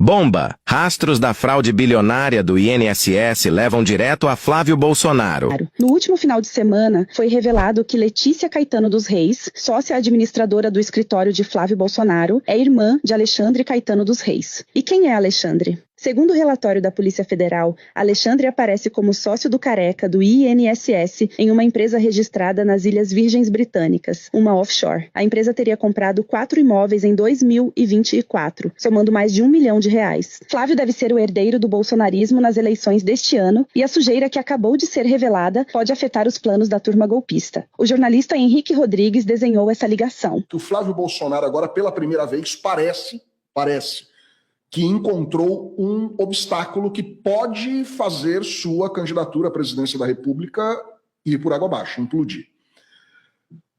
Bomba! Rastros da fraude bilionária do INSS levam direto a Flávio Bolsonaro. No último final de semana, foi revelado que Letícia Caetano dos Reis, sócia administradora do escritório de Flávio Bolsonaro, é irmã de Alexandre Caetano dos Reis. E quem é Alexandre? Segundo o relatório da Polícia Federal, Alexandre aparece como sócio do Careca do INSS em uma empresa registrada nas Ilhas Virgens Britânicas, uma offshore. A empresa teria comprado 4 imóveis em 2024, somando mais de R$1 milhão. Flávio deve ser o herdeiro do bolsonarismo nas eleições deste ano e a sujeira que acabou de ser revelada pode afetar os planos da turma golpista. O jornalista Henrique Rodrigues desenhou essa ligação. O Flávio Bolsonaro agora, pela primeira vez, parece que encontrou um obstáculo que pode fazer sua candidatura à presidência da República ir por água abaixo, implodir.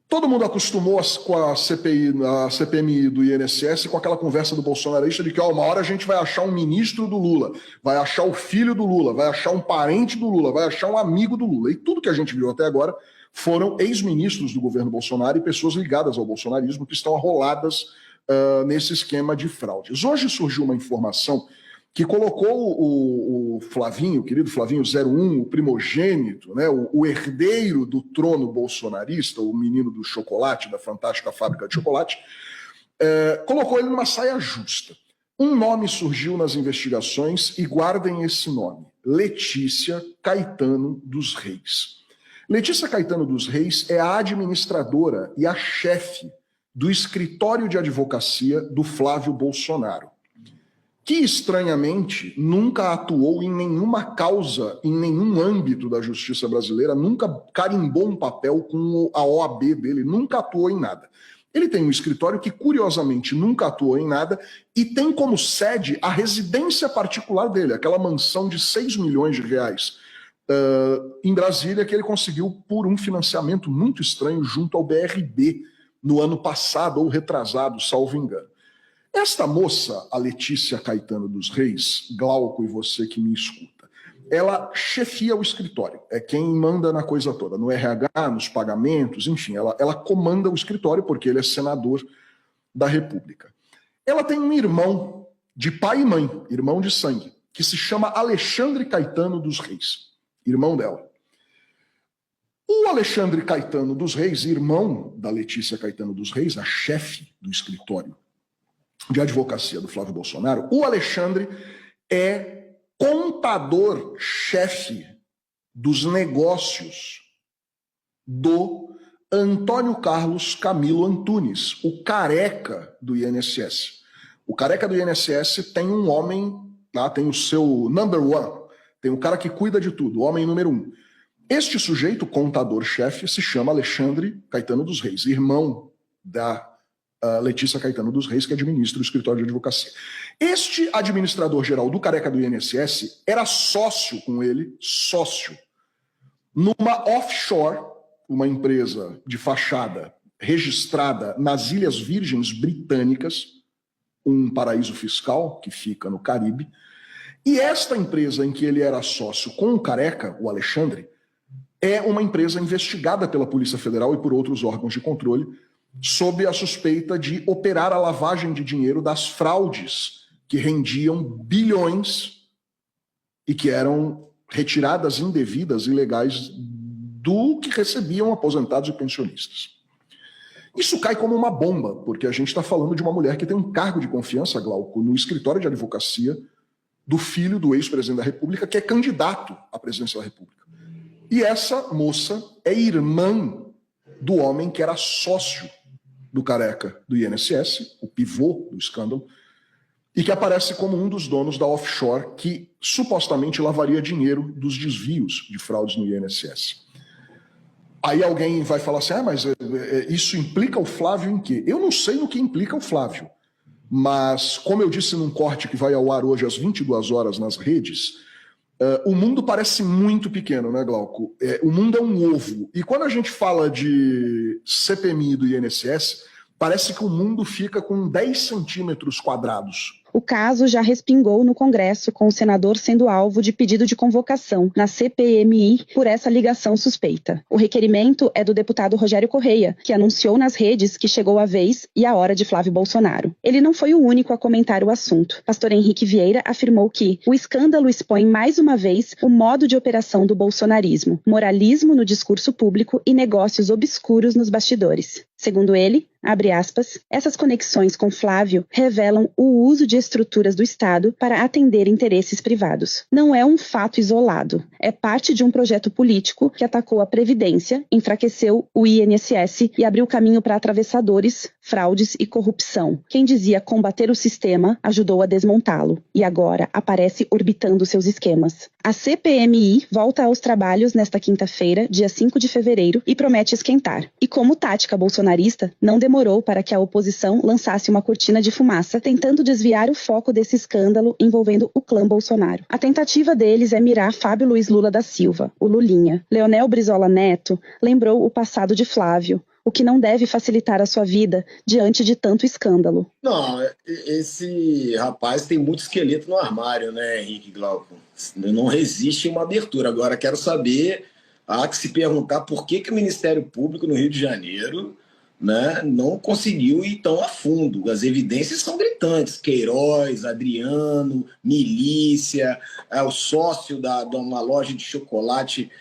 Todo mundo acostumou com a CPMI do INSS com aquela conversa do bolsonarista de que uma hora a gente vai achar um ministro do Lula, vai achar o filho do Lula, vai achar um parente do Lula, vai achar um amigo do Lula. E tudo que a gente viu até agora foram ex-ministros do governo Bolsonaro e pessoas ligadas ao bolsonarismo que estão arroladas nesse esquema de fraudes. Hoje surgiu uma informação que colocou o Flavinho, o querido Flavinho 01, o primogênito, né, o herdeiro do trono bolsonarista, o menino do chocolate, da fantástica fábrica de chocolate, colocou ele numa saia justa. Um nome surgiu nas investigações e guardem esse nome: Letícia Caetano dos Reis. Letícia Caetano dos Reis é a administradora e a chefe do escritório de advocacia do Flávio Bolsonaro, que, estranhamente, nunca atuou em nenhuma causa, em nenhum âmbito da justiça brasileira, nunca carimbou um papel com a OAB dele, nunca atuou em nada. Ele tem um escritório que, curiosamente, nunca atuou em nada e tem como sede a residência particular dele, aquela mansão de R$6 milhões em Brasília, que ele conseguiu por um financiamento muito estranho junto ao BRB, no ano passado, ou retrasado, salvo engano. Esta moça, a Letícia Caetano dos Reis, Glauco e você que me escuta, ela chefia o escritório, é quem manda na coisa toda, no RH, nos pagamentos, enfim, ela comanda o escritório porque ele é senador da República. Ela tem um irmão de pai e mãe, irmão de sangue, que se chama Alexandre Caetano dos Reis, irmão dela. O Alexandre Caetano dos Reis, irmão da Letícia Caetano dos Reis, a chefe do escritório de advocacia do Flávio Bolsonaro, o Alexandre é contador-chefe dos negócios do Antônio Carlos Camilo Antunes, o careca do INSS. O careca do INSS tem um homem, tá? Tem o seu number one, tem o cara que cuida de tudo, o homem número 1. Este sujeito, contador-chefe, se chama Alexandre Caetano dos Reis, irmão da Letícia Caetano dos Reis, que administra o escritório de advocacia. Este administrador-geral do careca do INSS era sócio com ele, numa offshore, uma empresa de fachada registrada nas Ilhas Virgens Britânicas, um paraíso fiscal que fica no Caribe. E esta empresa em que ele era sócio com o careca, o Alexandre, é uma empresa investigada pela Polícia Federal e por outros órgãos de controle, sob a suspeita de operar a lavagem de dinheiro das fraudes que rendiam bilhões e que eram retiradas indevidas, ilegais, do que recebiam aposentados e pensionistas. Isso cai como uma bomba, porque a gente está falando de uma mulher que tem um cargo de confiança, Glauco, no escritório de advocacia do filho do ex-presidente da República, que é candidato à presidência da República. E essa moça é irmã do homem que era sócio do careca do INSS, o pivô do escândalo, e que aparece como um dos donos da offshore que supostamente lavaria dinheiro dos desvios de fraudes no INSS. Aí alguém vai falar assim, mas isso implica o Flávio em quê? Eu não sei no que implica o Flávio, mas como eu disse num corte que vai ao ar hoje às 22 horas nas redes, o mundo parece muito pequeno, né, Glauco? O mundo é um ovo. E quando a gente fala de CPMI do INSS, parece que o mundo fica com 10 centímetros quadrados O caso já respingou no Congresso, com o senador sendo alvo de pedido de convocação na CPMI por essa ligação suspeita. O requerimento é do deputado Rogério Correia, que anunciou nas redes que chegou a vez e a hora de Flávio Bolsonaro. Ele não foi o único a comentar o assunto. Pastor Henrique Vieira afirmou que o escândalo expõe mais uma vez o modo de operação do bolsonarismo, moralismo no discurso público e negócios obscuros nos bastidores. Segundo ele, abre aspas, essas conexões com Flávio revelam o uso de estruturas do Estado para atender interesses privados. Não é um fato isolado, é parte de um projeto político que atacou a Previdência, enfraqueceu o INSS e abriu caminho para atravessadores, fraudes e corrupção. Quem dizia combater o sistema ajudou a desmontá-lo e agora aparece orbitando seus esquemas. A CPMI volta aos trabalhos nesta quinta-feira, dia 5 de fevereiro, e promete esquentar. E como tática bolsonarista, não demorou para que a oposição lançasse uma cortina de fumaça, tentando desviar o foco desse escândalo envolvendo o clã Bolsonaro. A tentativa deles é mirar Fábio Luiz Lula da Silva, o Lulinha. Leonel Brizola Neto lembrou o passado de Flávio, o que não deve facilitar a sua vida diante de tanto escândalo. Não, esse rapaz tem muito esqueleto no armário, né, Henrique Glauco? Não resiste uma abertura. Agora, quero saber, há que se perguntar por que o Ministério Público no Rio de Janeiro, né, não conseguiu ir tão a fundo. As evidências são gritantes. Queiroz, Adriano, milícia, o sócio de uma loja de chocolate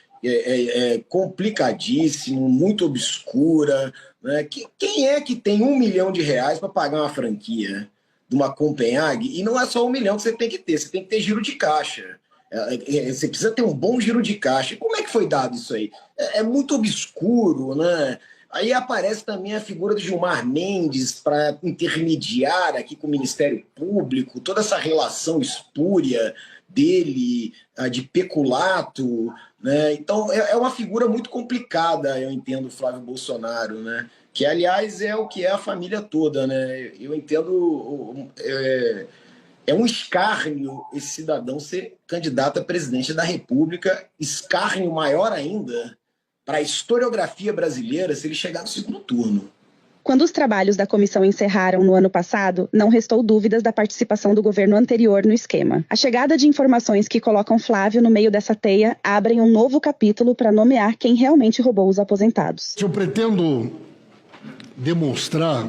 complicadíssimo, muito obscura. Né? Quem é que tem R$1 milhão para pagar uma franquia de uma Copenhague? E não é só 1 milhão que você tem que ter giro de caixa. Você precisa ter um bom giro de caixa. Como é que foi dado isso aí? É muito obscuro, né? Aí aparece também a figura do Gilmar Mendes para intermediar aqui com o Ministério Público, toda essa relação espúria dele, de peculato, né? Então é uma figura muito complicada, eu entendo, o Flávio Bolsonaro, né? Que, aliás, é o que é a família toda, né? Eu entendo, é um escárnio esse cidadão ser candidato a presidente da República, escárnio maior ainda para a historiografia brasileira se ele chegar no segundo turno. Quando os trabalhos da comissão encerraram no ano passado, não restou dúvidas da participação do governo anterior no esquema. A chegada de informações que colocam Flávio no meio dessa teia abrem um novo capítulo para nomear quem realmente roubou os aposentados. Eu pretendo demonstrar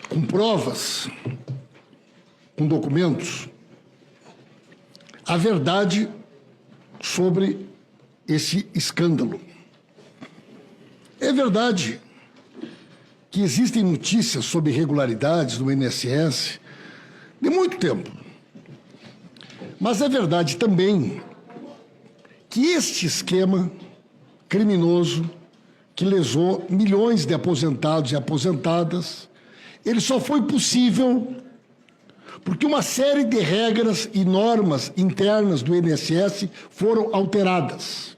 com provas, com documentos, a verdade sobre esse escândalo. É verdade que existem notícias sobre irregularidades no INSS de muito tempo. Mas é verdade também que este esquema criminoso que lesou milhões de aposentados e aposentadas, ele só foi possível porque uma série de regras e normas internas do INSS foram alteradas.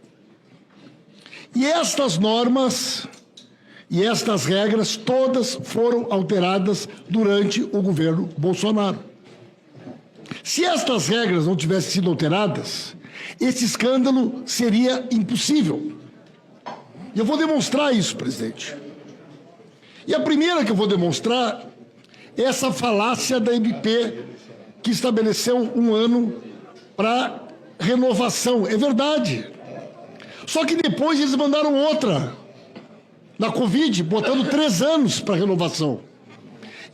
E estas normas e estas regras todas foram alteradas durante o governo Bolsonaro. Se estas regras não tivessem sido alteradas, esse escândalo seria impossível. E eu vou demonstrar isso, presidente. E a primeira que eu vou demonstrar é essa falácia da MP que estabeleceu 1 ano para renovação. É verdade. Só que depois eles mandaram outra, na Covid, botando 3 anos para renovação.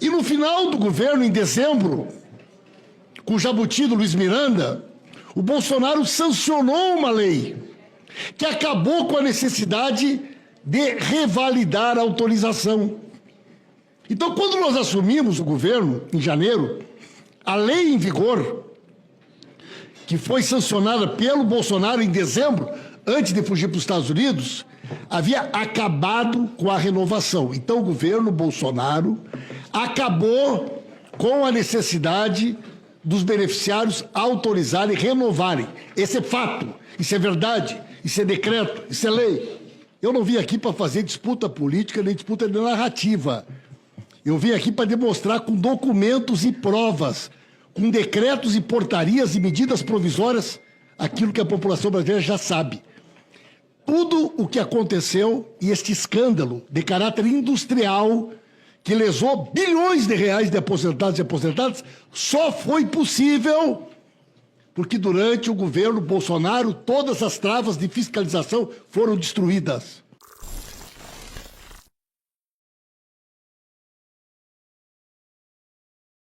E no final do governo, em dezembro, com o jabuti do Luiz Miranda, o Bolsonaro sancionou uma lei que acabou com a necessidade de revalidar a autorização. Então, quando nós assumimos o governo, em janeiro, a lei em vigor, que foi sancionada pelo Bolsonaro em dezembro, antes de fugir para os Estados Unidos, havia acabado com a renovação. Então, o governo Bolsonaro acabou com a necessidade dos beneficiários autorizarem e renovarem. Esse é fato, isso é verdade, isso é decreto, isso é lei. Eu não vim aqui para fazer disputa política nem disputa de narrativa. Eu vim aqui para demonstrar com documentos e provas, com decretos e portarias e medidas provisórias, aquilo que a população brasileira já sabe. Tudo o que aconteceu e este escândalo de caráter industrial que lesou bilhões de reais de aposentados e aposentadas, só foi possível porque durante o governo Bolsonaro todas as travas de fiscalização foram destruídas.